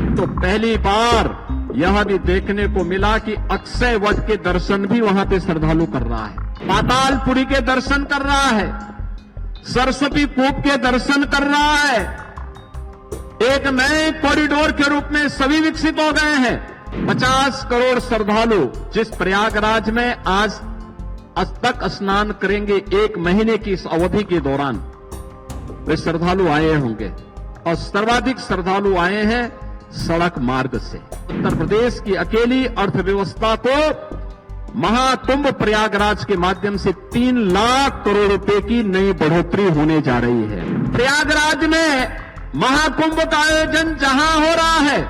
अब तो पहली बार यह भी देखने को मिला कि अक्षय वट के दर्शन भी वहां पे श्रद्धालु कर रहा है, पातालपुरी के दर्शन कर रहा है, सरस्वती कूप के दर्शन कर रहा है। एक नए कॉरिडोर के रूप में सभी विकसित हो गए हैं। 50 करोड़ श्रद्धालु जिस प्रयागराज में आज तक स्नान करेंगे, एक महीने की इस अवधि के दौरान वे श्रद्धालु आए होंगे और सर्वाधिक श्रद्धालु आए हैं सड़क मार्ग से। उत्तर प्रदेश की अकेली अर्थव्यवस्था को महाकुंभ प्रयागराज के माध्यम से 3 लाख करोड़ रुपए की नई बढ़ोतरी होने जा रही है। प्रयागराज में महाकुंभ का आयोजन जहां हो रहा है,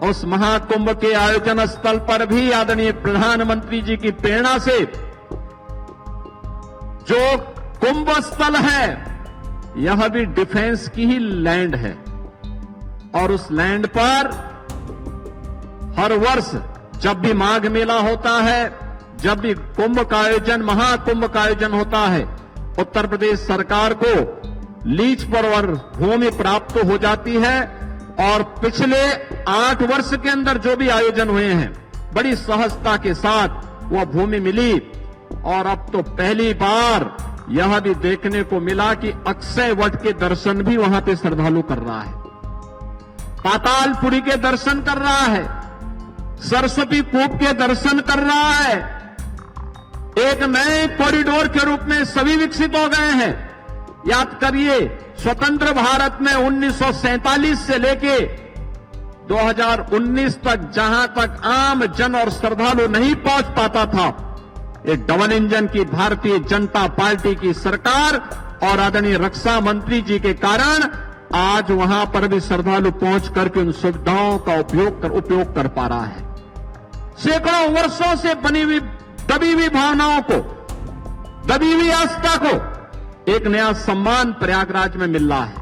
उस महाकुंभ के आयोजन स्थल पर भी आदरणीय प्रधानमंत्री जी की प्रेरणा से जो कुंभ स्थल है, यह भी डिफेंस की ही लैंड है और उस लैंड पर हर वर्ष जब भी माघ मेला होता है, जब भी कुंभ का आयोजन, महाकुंभ का आयोजन होता है, उत्तर प्रदेश सरकार को लीज पर और भूमि प्राप्त हो जाती है और पिछले 8 वर्ष के अंदर जो भी आयोजन हुए हैं, बड़ी सहजता के साथ वह भूमि मिली और अब तो पहली बार यह भी देखने को मिला कि अक्षय वट के दर्शन भी वहां पे श्रद्धालु कर रहा है, पातालपुरी के दर्शन कर रहा है, सरस्वती कूप के दर्शन कर रहा है। एक नए कॉरिडोर के रूप में सभी विकसित हो गए हैं। याद करिए, स्वतंत्र भारत में 1947 से लेके 2019 तक जहां तक आम जन और श्रद्धालु नहीं पहुंच पाता था, एक डबल इंजन की भारतीय जनता पार्टी की सरकार और आदरणीय रक्षा मंत्री जी के कारण आज वहां पर भी श्रद्धालु पहुंच करके उन सुविधाओं का उपयोग कर पा रहा है। सैकड़ों वर्षों से बनी हुई दबी हुई भावनाओं को, दबी हुई आस्था को एक नया सम्मान प्रयागराज में मिल रहा है।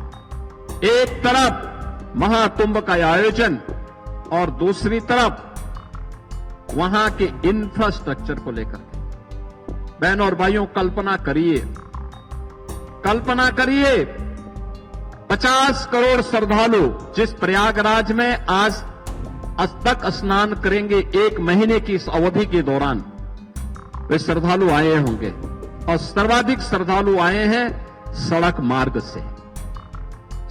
एक तरफ महाकुंभ का आयोजन और दूसरी तरफ वहां के इंफ्रास्ट्रक्चर को लेकर। बहनों और भाइयों, कल्पना करिए 50 करोड़ श्रद्धालु जिस प्रयागराज में आज तक स्नान करेंगे, एक महीने की इस अवधि के दौरान वे श्रद्धालु आए होंगे और सर्वाधिक श्रद्धालु आए हैं सड़क मार्ग से।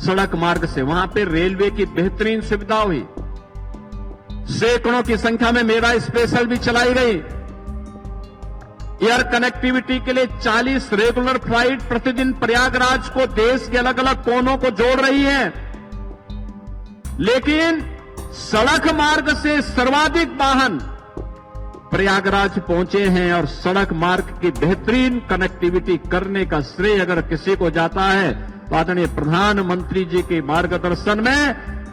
सड़क मार्ग से वहां पे रेलवे की बेहतरीन सुविधा हुई, सैकड़ों की संख्या में मेरा स्पेशल भी चलाई गई। एयर कनेक्टिविटी के लिए 40 रेगुलर फ्लाइट प्रतिदिन प्रयागराज को देश के अलग अलग कोनों को जोड़ रही है। लेकिन सड़क मार्ग से सर्वाधिक वाहन प्रयागराज पहुंचे हैं और सड़क मार्ग की बेहतरीन कनेक्टिविटी करने का श्रेय अगर किसी को जाता है तो आदरणीय प्रधानमंत्री जी के मार्गदर्शन में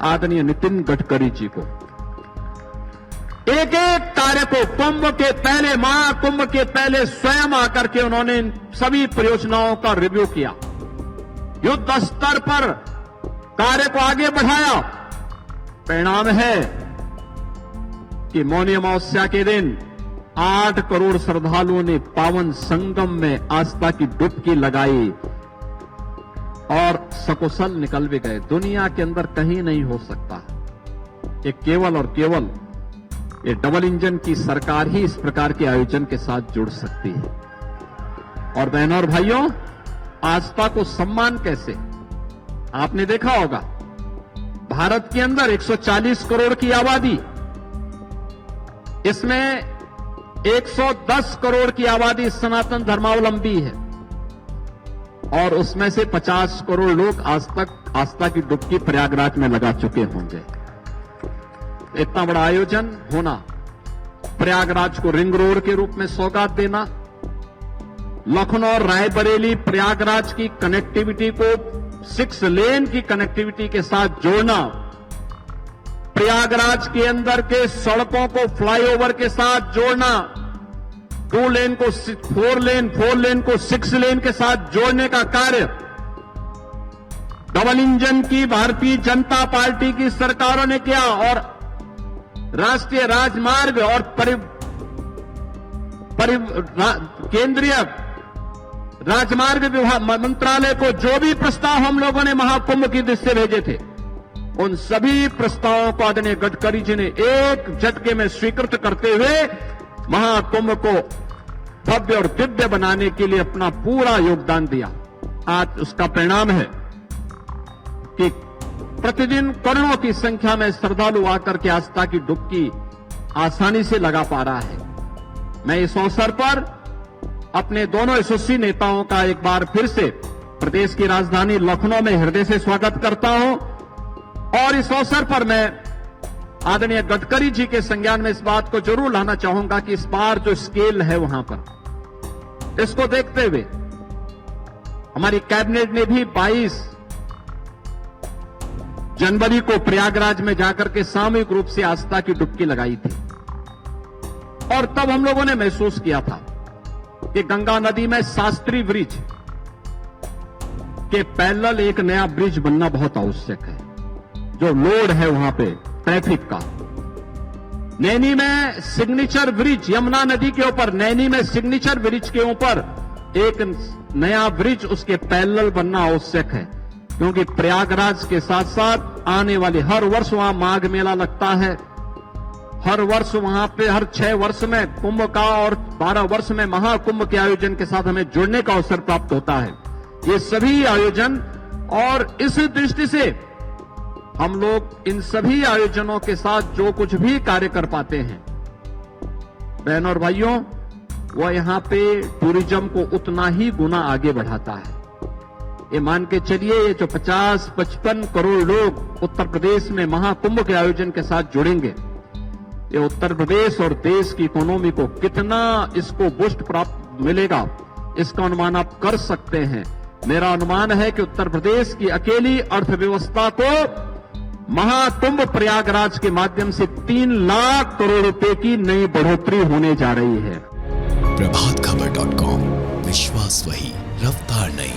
आदरणीय नितिन गडकरी जी को। एक एक कार्य को कुंभ के पहले, महाकुंभ के पहले स्वयं आकर के उन्होंने इन सभी परियोजनाओं का रिव्यू किया, युद्ध स्तर पर कार्य को आगे बढ़ाया। परिणाम है कि मौनी अमावस्या के दिन 8 करोड़ श्रद्धालुओं ने पावन संगम में आस्था की डुबकी लगाई और सकुशल निकल भी गए। दुनिया के अंदर कहीं नहीं हो सकता। ये केवल और केवल ये डबल इंजन की सरकार ही इस प्रकार के आयोजन के साथ जुड़ सकती है। और बहनों और भाइयों, आस्था को सम्मान कैसे? आपने देखा होगा, भारत के अंदर 140 करोड़ की आबादी, इसमें 110 करोड़ की आबादी सनातन धर्मावलंबी है और उसमें से 50 करोड़ लोग आज तक आस्था की डुबकी प्रयागराज में लगा चुके होंगे। इतना बड़ा आयोजन होना, प्रयागराज को रिंग रोड के रूप में सौगात देना, लखनऊ और रायबरेली प्रयागराज की कनेक्टिविटी को 6 लेन की कनेक्टिविटी के साथ जोड़ना, प्रयागराज के अंदर के सड़कों को फ्लाईओवर के साथ जोड़ना, 2 लेन को 4 लेन को 6 लेन के साथ जोड़ने का कार्य डबल इंजन की भारतीय जनता पार्टी की सरकारों ने किया और राष्ट्रीय राजमार्ग और केंद्रीय राजमार्ग विभाग मंत्रालय को जो भी प्रस्ताव हम लोगों ने महाकुंभ की दृष्टि से भेजे थे, उन सभी प्रस्तावों को आदरणीय गडकरी जी ने एक झटके में स्वीकृत करते हुए महाकुंभ को भव्य और दिव्य बनाने के लिए अपना पूरा योगदान दिया। आज उसका परिणाम है कि प्रतिदिन करोड़ों की संख्या में श्रद्धालु आकर के आस्था की डुबकी आसानी से लगा पा रहा है। मैं इस अवसर पर अपने दोनों यशस्वी नेताओं का एक बार फिर से प्रदेश की राजधानी लखनऊ में हृदय से स्वागत करता हूं और इस अवसर पर मैं आदरणीय गडकरी जी के संज्ञान में इस बात को जरूर लाना चाहूंगा कि इस बार जो स्केल है वहां पर, इसको देखते हुए हमारी कैबिनेट ने भी 22 जनवरी को प्रयागराज में जाकर के सामूहिक रूप से आस्था की डुबकी लगाई थी और तब हम लोगों ने महसूस किया था कि गंगा नदी में शास्त्री ब्रिज के पैरेलल एक नया ब्रिज बनना बहुत आवश्यक है। जो लोड है वहां पे ट्रैफिक का, नैनी में सिग्नेचर ब्रिज, यमुना नदी के ऊपर नैनी में सिग्नेचर ब्रिज के ऊपर एक नया ब्रिज उसके पैरेलल बनना आवश्यक है, क्योंकि प्रयागराज के साथ साथ आने वाले हर वर्ष वहां माघ मेला लगता है, हर वर्ष वहां पे हर 6 वर्ष में कुंभ का और 12 वर्ष में महाकुंभ के आयोजन के साथ हमें जुड़ने का अवसर प्राप्त होता है। ये सभी आयोजन और इस दृष्टि से हम लोग इन सभी आयोजनों के साथ जो कुछ भी कार्य कर पाते हैं, बहनों और भाइयों, वह यहां पे टूरिज्म को उतना ही गुना आगे बढ़ाता है। ये मान के चलिए, ये जो 50-55 करोड़ लोग उत्तर प्रदेश में महाकुंभ के आयोजन के साथ जुड़ेंगे, ये उत्तर प्रदेश और देश की इकोनॉमी को कितना इसको बूस्ट प्राप्त मिलेगा, इसका अनुमान आप कर सकते हैं। मेरा अनुमान है कि उत्तर प्रदेश की अकेली अर्थव्यवस्था को महाकुंभ प्रयागराज के माध्यम से 3 लाख करोड़ रुपए की नई बढ़ोतरी होने जा रही है। प्रभातखबर.com, विश्वास वही, रफ्तार नहीं।